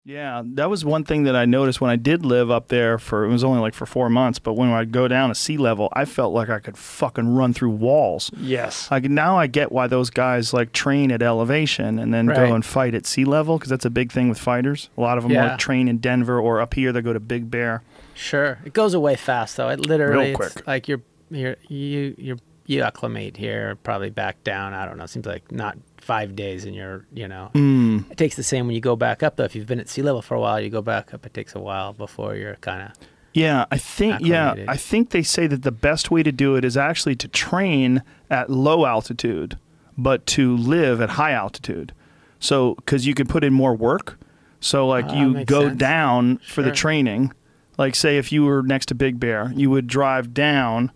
Yeah, that was one thing that I noticed when I did live up there for, it was only like for 4 months, but when I'd go down to sea level, I felt like I could fucking run through walls. Yes. Like now I get why those guys like train at elevation and then go and fight at sea level, because that's a big thing with fighters. A lot of them like train in Denver, or up here they go to Big Bear. Sure. It goes away fast though. It literally, real quick. It's like you acclimate here, probably back down. I don't know. It seems like not 5 days and you're, it takes the same when you go back up though. If you've been at sea level for a while, you go back up, it takes a while before you're kind of I think they say that the best way to do it is actually to train at low altitude, but to live at high altitude. So, because you can put in more work. So, like, you go down for the training. Like, say if you were next to Big Bear, you would drive down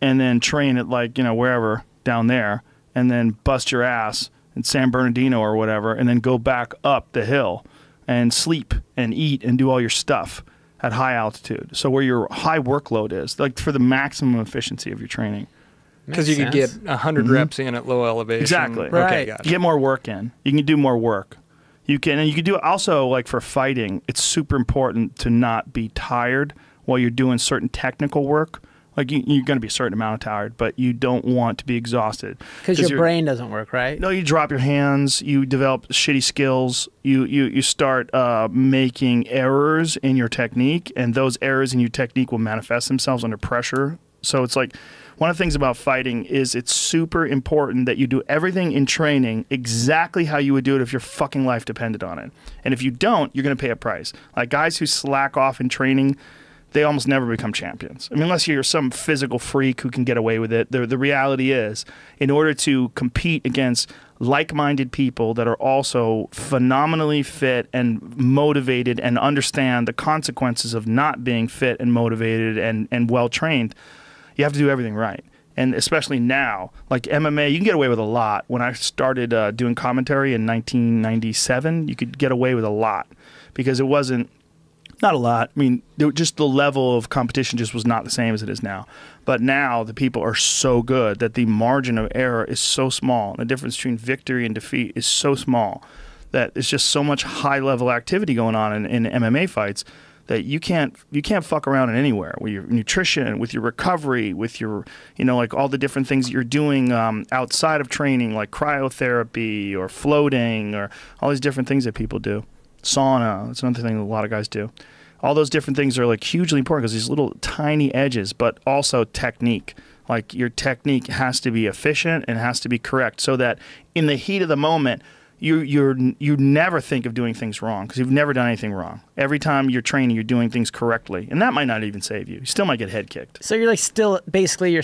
and then train at, like, wherever down there, and then bust your ass in San Bernardino or whatever, and then go back up the hill and sleep and eat and do all your stuff at high altitude. So where your high workload is, like for the maximum efficiency of your training. Because you could get 100 reps in at low elevation. Exactly. Right. Okay, gotcha. You get more work in. You can do more work. You can do it also, like for fighting, it's super important to not be tired while you're doing certain technical work. Like you're going to be a certain amount of tired, but you don't want to be exhausted. Because your brain doesn't work, right? No, you drop your hands. You develop shitty skills. You start making errors in your technique, and those errors in your technique will manifest themselves under pressure. So it's like one of the things about fighting is it's super important that you do everything in training exactly how you would do it if your fucking life depended on it. And if you don't, you're going to pay a price. Like guys who slack off in training, they almost never become champions. I mean, unless you're some physical freak who can get away with it. The reality is, in order to compete against like-minded people that are also phenomenally fit and motivated and understand the consequences of not being fit and motivated and well-trained, you have to do everything right. And especially now, like MMA, you can get away with a lot. When I started doing commentary in 1997, you could get away with a lot because it wasn't, not a lot. I mean, just the level of competition just was not the same as it is now. But now the people are so good that the margin of error is so small. And the difference between victory and defeat is so small that it's just so much high-level activity going on in MMA fights that you can't fuck around in anywhere with your nutrition, with your recovery, with your, like all the different things that you're doing outside of training, like cryotherapy or floating or all these different things that people do. Sauna, that's another thing that a lot of guys do. All those different things are like hugely important because these little tiny edges, but also technique. Like your technique has to be efficient and has to be correct so that in the heat of the moment, you never think of doing things wrong because you've never done anything wrong. Every time you're training, you're doing things correctly, and that might not even save you. You still might get head kicked. So you're like still basically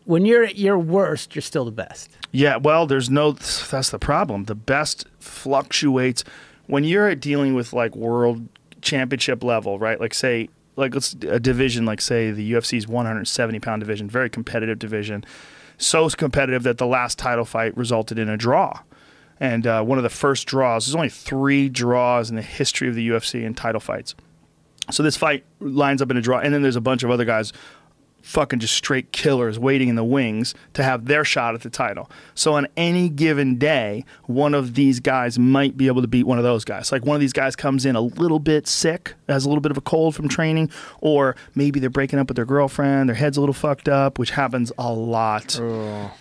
when you're at your worst, you're still the best. Yeah, well, that's the problem. The best fluctuates. When you're dealing with like world championship level, right? Like say, let's a division like say the UFC's 170-pound division, very competitive division, so competitive that the last title fight resulted in a draw, and one of the first draws. There's only 3 draws in the history of the UFC in title fights. So this fight lines up in a draw, and then there's a bunch of other guys, fucking just straight killers waiting in the wings to have their shot at the title. So on any given day, one of these guys might be able to beat one of those guys. Like one of these guys comes in a little bit sick, has a little bit of a cold from training, or maybe they're breaking up with their girlfriend, their head's a little fucked up, which happens a lot. Oh.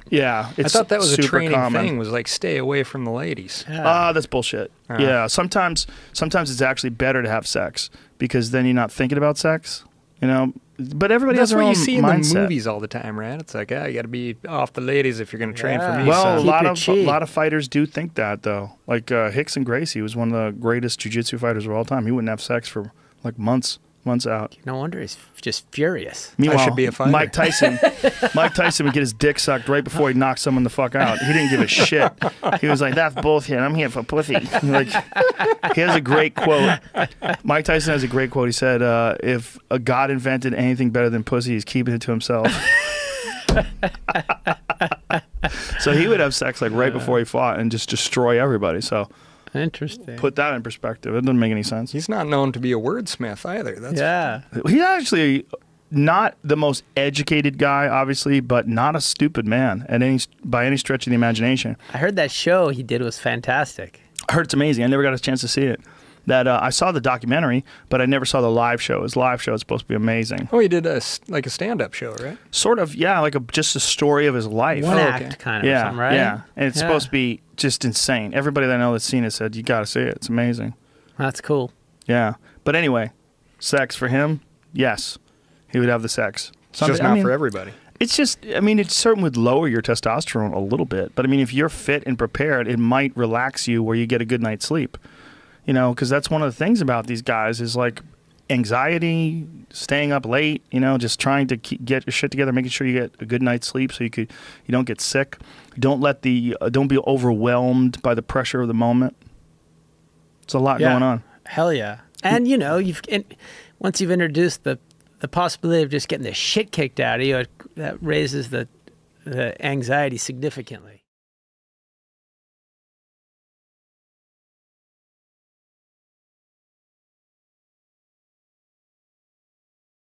Yeah, it's I thought that was a training common thing, was like stay away from the ladies. That's bullshit. Yeah, sometimes it's actually better to have sex because then you're not thinking about sex, But everybody has their own mindset. That's what you see in the movies all the time, right? It's like, you got to be off the ladies if you're going to train for me. Well, a lot of fighters do think that, though. Like Rickson Gracie was one of the greatest jiu-jitsu fighters of all time. He wouldn't have sex for like months out. No wonder he's just furious. Meanwhile, I should be a fighter. Mike Tyson would get his dick sucked right before he knocked someone the fuck out. He didn't give a shit. He was like, "That's bullshit. I'm here for pussy." Like, he has a great quote. Mike Tyson has a great quote. He said, "If a god invented anything better than pussy, he's keeping it to himself." So he would have sex like right before he fought and just destroy everybody. So. Interesting. Put that in perspective. It doesn't make any sense. He's not known to be a wordsmith either. He's actually not the most educated guy, obviously, but not a stupid man by any stretch of the imagination. I heard that show he did was fantastic. heard it's amazing. I never got a chance to see it. That I saw the documentary, but I never saw the live show. His live show is supposed to be amazing. Oh, he did a stand-up show, right? Sort of, yeah, like just a story of his life. One act kind of something, right? Yeah, and it's supposed to be just insane. Everybody that I know that's seen it said, you got to see it. It's amazing. That's cool. Yeah. But anyway, sex for him, yes. He would have the sex. It's just not for everybody. It's just, I mean, it certainly would lower your testosterone a little bit. But I mean, if you're fit and prepared, it might relax you where you get a good night's sleep. You know, because that's one of the things about these guys is like anxiety, staying up late, you know, just trying to get your shit together, making sure you get a good night's sleep so you don't get sick. Don't be overwhelmed by the pressure of the moment. It's a lot going on. Hell yeah. And you know, once you've introduced the possibility of just getting the shit kicked out of you, that raises the anxiety significantly.